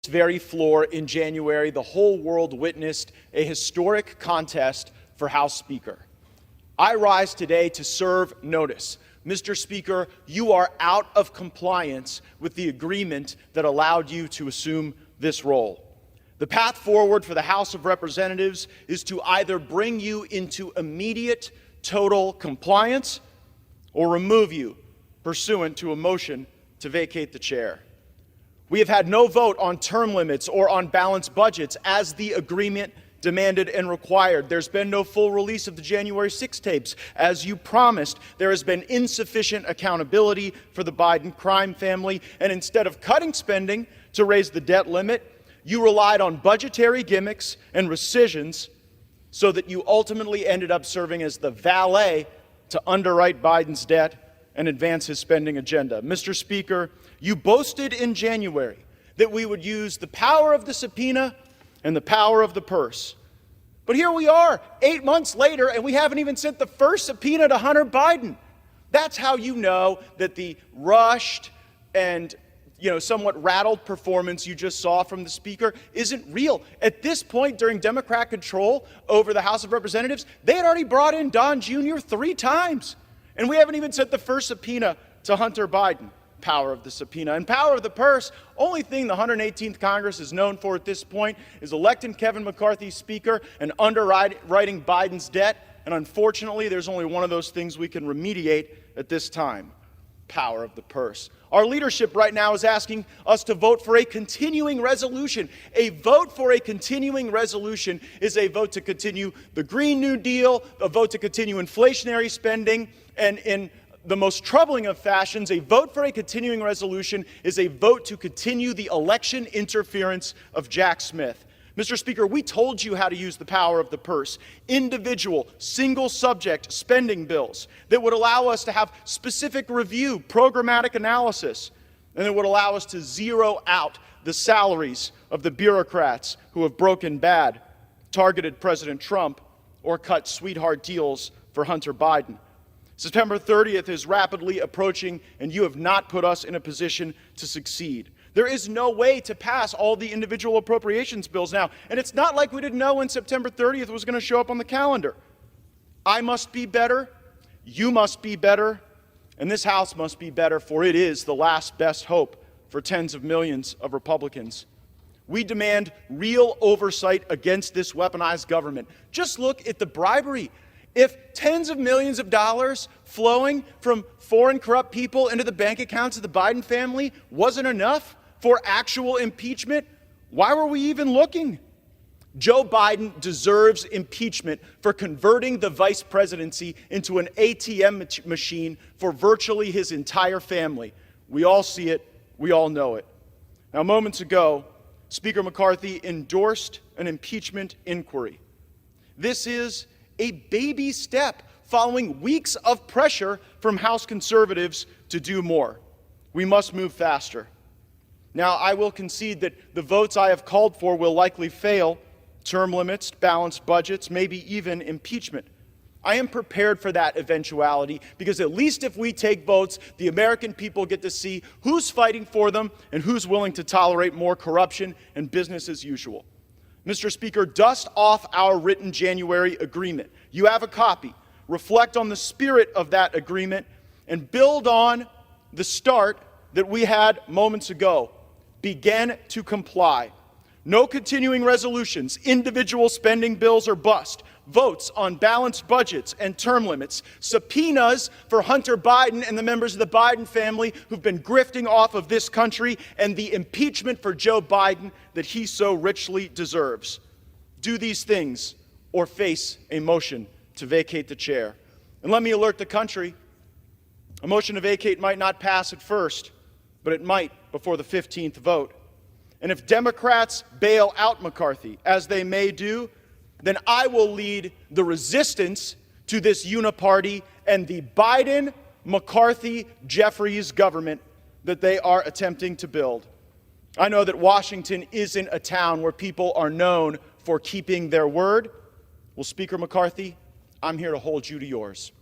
very floor in January, the whole world witnessed a historic contest for House Speaker. I rise today to serve notice. Mr. Speaker, you are out of compliance with the agreement that allowed you to assume this role. The path forward for the House of Representatives is to either bring you into immediate total compliance or remove you pursuant to a motion to vacate the chair. We have had no vote on term limits or on balanced budgets as the agreement demanded and required. There's been no full release of the January 6 tapes as you promised. There has been insufficient accountability for the Biden crime family. And instead of cutting spending to raise the debt limit, you relied on budgetary gimmicks and rescissions so that you ultimately ended up serving as the valet to underwrite Biden's debt and advance his spending agenda. Mr. Speaker, you boasted in January that we would use the power of the subpoena and the power of the purse. But here we are, 8 months later, and we haven't even sent the first subpoena to Hunter Biden. That's how you know that the rushed and somewhat rattled performance you just saw from the Speaker isn't real. At this point, during Democrat control over the House of Representatives, they had already brought in Don Jr. 3 times. And we haven't even sent the first subpoena to Hunter Biden. Power of the subpoena and power of the purse. Only thing the 118th Congress is known for at this point is electing Kevin McCarthy Speaker and underwriting Biden's debt. And unfortunately, there's only one of those things we can remediate at this time. Power of the purse. Our leadership right now is asking us to vote for a continuing resolution. A vote for a continuing resolution is a vote to continue the Green New Deal, a vote to continue inflationary spending, and in the most troubling of fashions, a vote for a continuing resolution is a vote to continue the election interference of Jack Smith. Mr. Speaker, we told you how to use the power of the purse. Individual, single-subject spending bills that would allow us to have specific review, programmatic analysis, and that would allow us to zero out the salaries of the bureaucrats who have broken bad, targeted President Trump, or cut sweetheart deals for Hunter Biden. September 30th is rapidly approaching, and you have not put us in a position to succeed. There is no way to pass all the individual appropriations bills now, and it's not like we didn't know when September 30th was going to show up on the calendar. I must be better, you must be better, and this House must be better, for it is the last best hope for tens of millions of Republicans. We demand real oversight against this weaponized government. Just look at the bribery. If tens of millions of dollars flowing from foreign corrupt people into the bank accounts of the Biden family wasn't enough for actual impeachment, why were we even looking? Joe Biden deserves impeachment for converting the vice presidency into an ATM machine for virtually his entire family. We all see it. We all know it. Now, moments ago, Speaker McCarthy endorsed an impeachment inquiry. This is a baby step following weeks of pressure from House conservatives to do more. We must move faster. Now, I will concede that the votes I have called for will likely fail: term limits, balanced budgets, maybe even impeachment. I am prepared for that eventuality because at least if we take votes, the American people get to see who's fighting for them and who's willing to tolerate more corruption and business as usual. Mr. Speaker, dust off our written January agreement. You have a copy. Reflect on the spirit of that agreement and build on the start that we had moments ago. Begin to comply. No continuing resolutions, individual spending bills or bust, votes on balanced budgets and term limits, subpoenas for Hunter Biden and the members of the Biden family who've been grifting off of this country, and the impeachment for Joe Biden that he so richly deserves. Do these things or face a motion to vacate the chair. And let me alert the country, a motion to vacate might not pass at first, but it might before the 15th vote. And if Democrats bail out McCarthy, as they may do, then I will lead the resistance to this uniparty and the Biden, McCarthy, Jeffries government that they are attempting to build. I know that Washington isn't a town where people are known for keeping their word. Well, Speaker McCarthy, I'm here to hold you to yours.